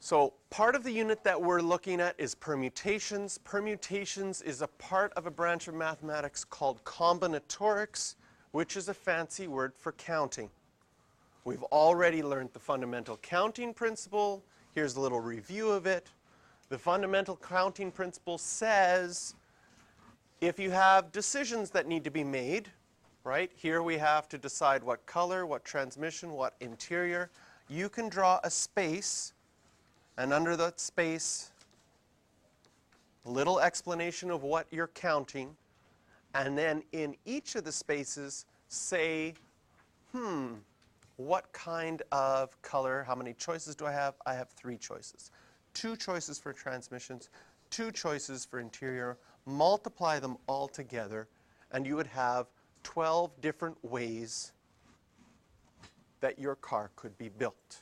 So part of the unit that we're looking at is permutations. Permutations is a part of a branch of mathematics called combinatorics, which is a fancy word for counting. We've already learned the fundamental counting principle. Here's a little review of it. The fundamental counting principle says if you have decisions that need to be made, right? Here we have to decide what color, what transmission, what interior. You can draw a space, and under that space, a little explanation of what you're counting, and then in each of the spaces say, what kind of color, how many choices do I have? I have 3 choices. 2 choices for transmissions, 2 choices for interior. Multiply them all together, and you would have 12 different ways that your car could be built.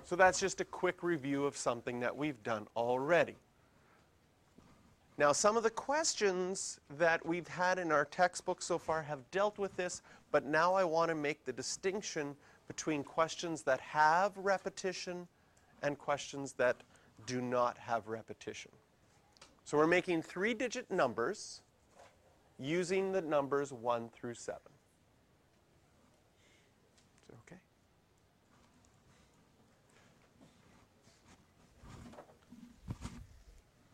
So that's just a quick review of something that we've done already. Now, some of the questions that we've had in our textbook so far have dealt with this, but now I want to make the distinction between questions that have repetition and questions that do not have repetition. So we're making 3-digit numbers using the numbers 1 through 7. Okay?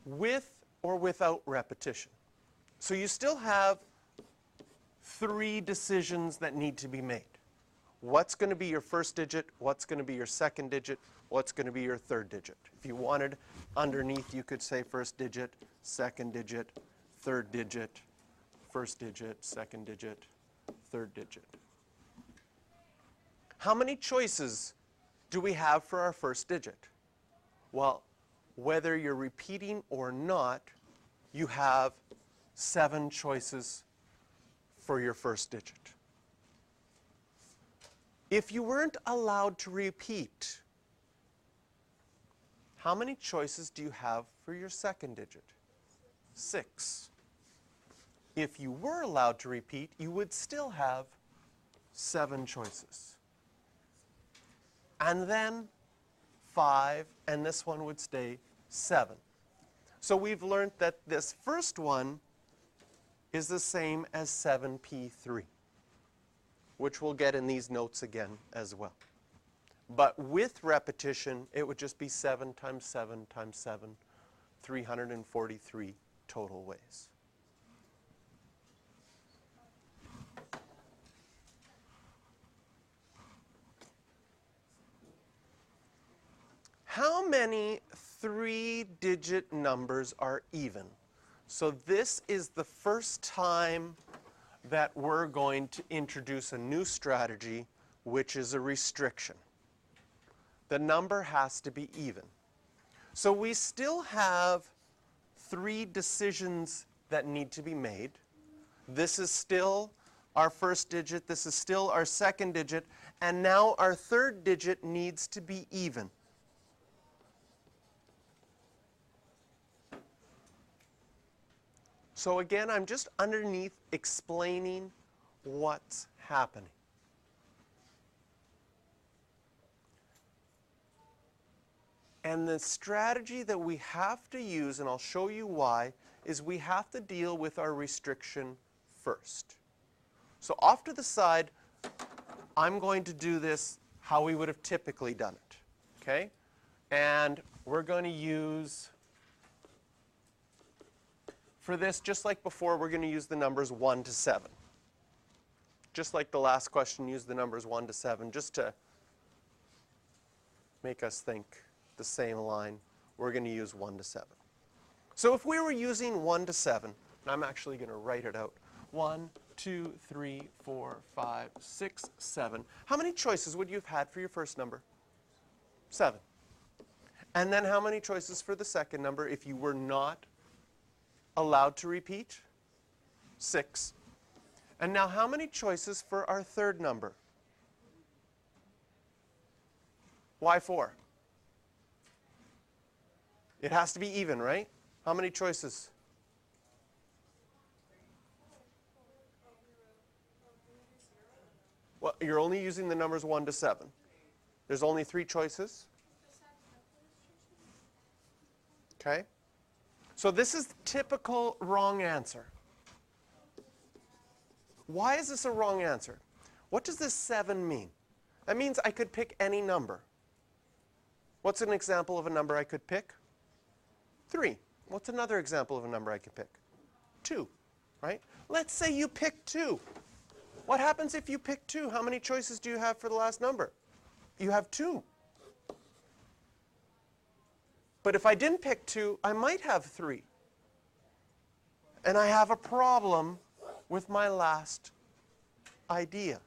With or without repetition. So you still have 3 decisions that need to be made. What's going to be your first digit? What's going to be your second digit? What's going to be your third digit? If you wanted underneath, you could say first digit, second digit, third digit, first digit, second digit, third digit. How many choices do we have for our first digit? Well, whether you're repeating or not, you have 7 choices for your first digit. If you weren't allowed to repeat, how many choices do you have for your second digit? 6. If you were allowed to repeat, you would still have 7 choices. And then 5, and this one would stay 7. So we've learned that this first one is the same as 7p3, which we'll get in these notes again as well. But with repetition, it would just be 7 times 7 times 7, 343 total ways. How many 3-digit numbers are even? So this is the first time that we're going to introduce a new strategy, which is a restriction. The number has to be even. So we still have 3 decisions that need to be made. This is still our first digit. This is still our second digit. And now our third digit needs to be even. So again, I'm just underneath explaining what's happening. And the strategy that we have to use, and I'll show you why, is we have to deal with our restriction first. So off to the side, I'm going to do this how we would have typically done it. Okay? And we're going to use, for this, just like before, we're going to use the numbers 1 to 7. Just like the last question used the numbers 1 to 7, just to make us think the same line, we're going to use 1 to 7. So if we were using 1 to 7, and I'm actually going to write it out, 1, 2, 3, 4, 5, 6, 7. How many choices would you have had for your first number? 7. And then how many choices for the second number if you were not allowed to repeat? 6. And now how many choices for our third number? Why 4? It has to be even, right? How many choices? Well, you're only using the numbers 1 to 7. There's only 3 choices. Okay? So this is the typical wrong answer. Why is this a wrong answer? What does this 7 mean? That means I could pick any number. What's an example of a number I could pick? 3. What's another example of a number I could pick? 2, right? Let's say you pick 2. What happens if you pick 2? How many choices do you have for the last number? You have 2. But if I didn't pick 2, I might have 3. And I have a problem with my last idea.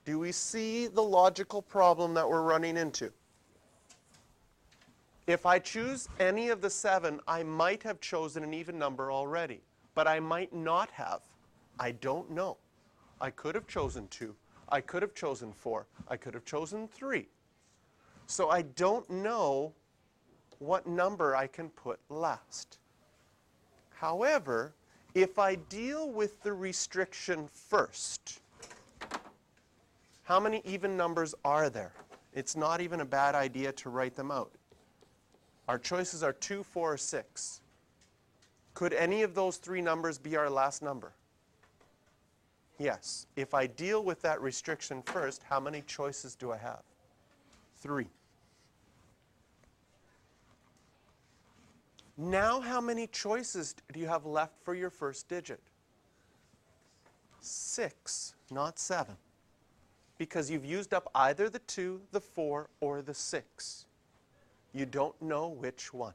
Do we see the logical problem that we're running into? If I choose any of the 7, I might have chosen an even number already. But I might not have. I don't know. I could have chosen 2. I could have chosen 4. I could have chosen 3. So I don't know what number I can put last. However, if I deal with the restriction first, how many even numbers are there? It's not even a bad idea to write them out. Our choices are 2, 4, or 6. Could any of those 3 numbers be our last number? Yes. If I deal with that restriction first, how many choices do I have? 3. Now how many choices do you have left for your first digit? 6, not 7. Because you've used up either the 2, the 4, or the 6. You don't know which one.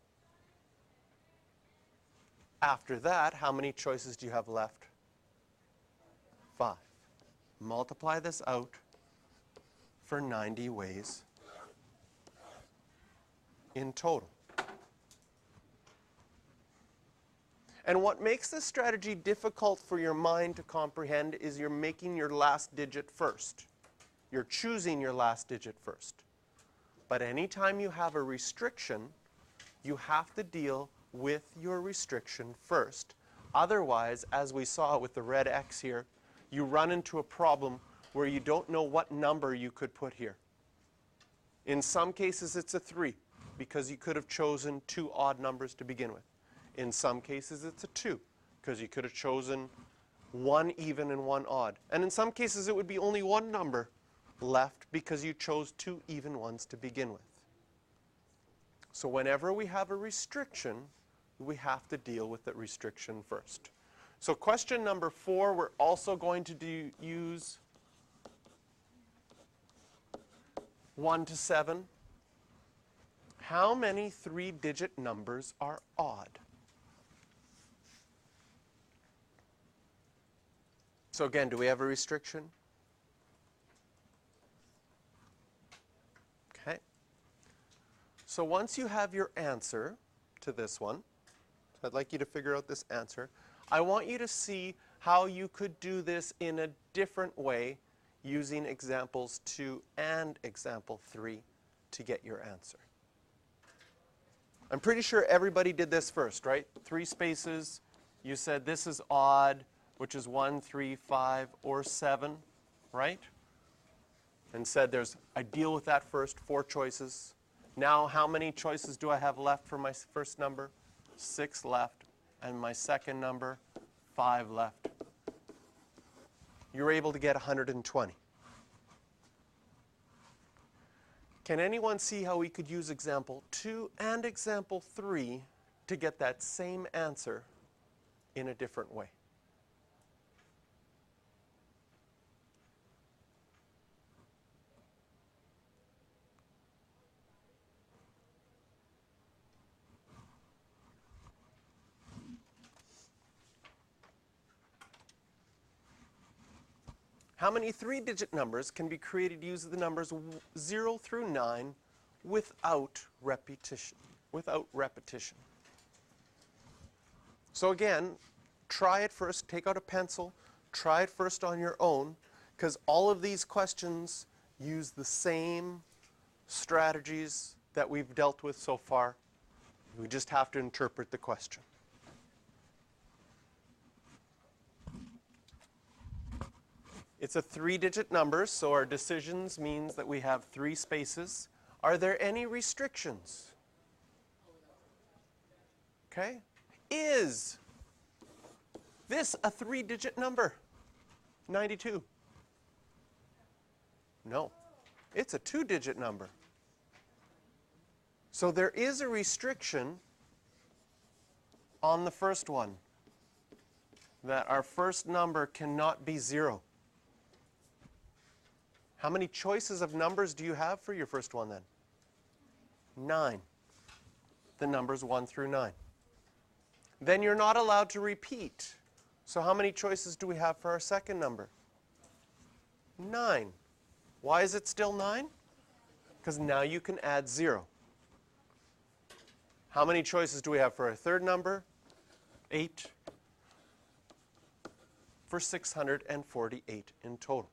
After that, how many choices do you have left? 5. Multiply this out for 90 ways in total. And what makes this strategy difficult for your mind to comprehend is you're making your last digit first. You're choosing your last digit first. But anytime you have a restriction, you have to deal with your restriction first. Otherwise, as we saw with the red X here, you run into a problem where you don't know what number you could put here. In some cases, it's a 3, because you could have chosen 2 odd numbers to begin with. In some cases, it's a 2, because you could have chosen 1 even and 1 odd. And in some cases, it would be only 1 number left because you chose 2 even ones to begin with. So whenever we have a restriction, we have to deal with that restriction first. So question number 4, we're also going to use 1 to 7. How many 3-digit numbers are odd? So again, do we have a restriction? Okay. So once you have your answer to this one, so I'd like you to figure out this answer, I want you to see how you could do this in a different way using examples 2 and example 3 to get your answer. I'm pretty sure everybody did this first, right? 3 spaces. You said this is odd, which is 1, 3, 5, or 7, right? And said I deal with that first, 4 choices. Now how many choices do I have left for my first number? 6 left. And my second number, 5 left. You're able to get 120. Can anyone see how we could use example 2 and example 3 to get that same answer in a different way? How many 3-digit numbers can be created using the numbers 0 through 9 without repetition? So again, try it first. Take out a pencil. Try it first on your own, because all of these questions use the same strategies that we've dealt with so far. We just have to interpret the question. It's a 3-digit number, so our decisions means that we have 3 spaces. Are there any restrictions? Okay. Is this a 3-digit number? 92. No. It's a 2-digit number. So there is a restriction on the first one, that our first number cannot be 0. How many choices of numbers do you have for your first one then? 9. The numbers 1 through 9. Then you're not allowed to repeat. So how many choices do we have for our second number? 9. Why is it still 9? Because now you can add 0. How many choices do we have for our third number? 8. For 648 in total.